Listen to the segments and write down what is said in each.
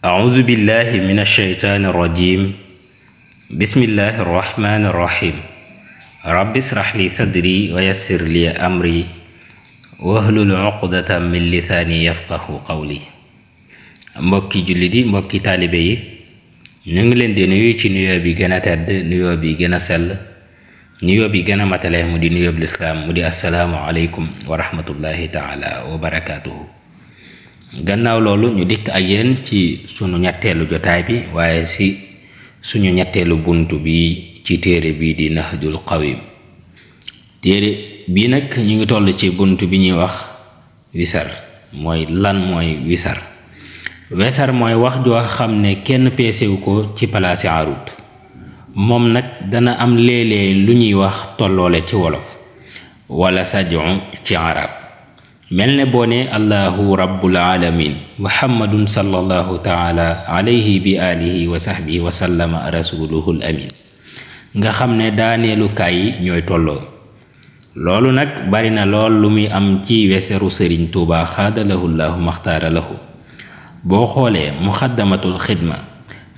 أعوذ بالله من الشيطان الرجيم بسم الله الرحمن الرحيم رب اشرح لي صدري ويسر لي أمري واحلل عقدة من لساني يفقه قولي mbokki jullit yi mbokki taalibe yi ñu ngi leen di nuyu ci nuyoo bi gën a tedd nuyoo bi gën a sell nuyoo bi gën a matale mu di nuyoo lislaam mu di assalaamu aleykum wa rahmatullahi taala wa barakaatuhu. gannaaw loolu ñu dikk ak yéen ci sunu ñetteelu jotaay bi waaye si suñu ñetteelu buntu bi ci téere bii di Nahjul Qawim. téere bii nag ñu ngi toll ci buntu bi ñuy wax wisar. mooy lan mooy wisar? wesar mooy wax joo xam ne kenn peesewu ko ci palaasi arut. moom nag dana am léeg-léeg lu ñuy wax tolloole ci wolof wala saj'u ci arab. mel ne boo ne allahu rabbul alamin muhammadun sallallahu taala alayhi bi alihi wa sahbihi wa sallama rasuluhul amin, nga xam ne daaneelukaay yi ñooy tolloo. loolu nag bari na lool lu muy am ci wesaru sëriñ Tuubaa xaadalahu llahu maxtaara lahu. boo xoolee muxaddamatul xidma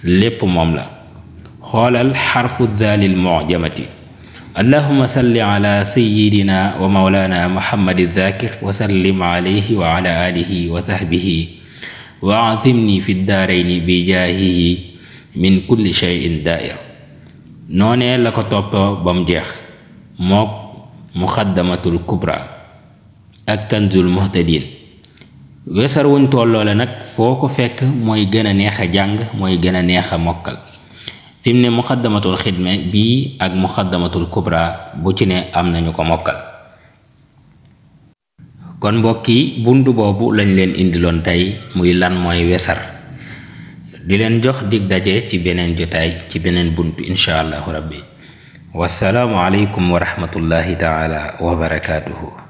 lépp moom la. xoolal xarfu daalil mujamati allahuma salli ala sayidina wa maulana muhammadi zakir wa sallim alayhi wa ala alihi wa sahbihi wa azimni fi daarayni bi jaahihi min kulli cheyin daair. noonee la ko topp ba mu jeex mook muxaddamatul kubra ak kanzul muhtadin. wesar wuñ tolloole nag foo ko fekk mooy gën a neex a jàng mooy gën a neex a mokkal. fi mu ne muxaddamatul xidma bii ak muxaddamatul kubra bu ci ne am nañu ko mokkal. kon mbokk yi buntu boobu lañ leen indiloon tey muy lan mooy wesar. di leen jox dig daje ci beneen jotaay ci beneen buntu incha allahu rabbi. wassalaamu aleykum wa rahmatullahi taala wa barakaatuhu.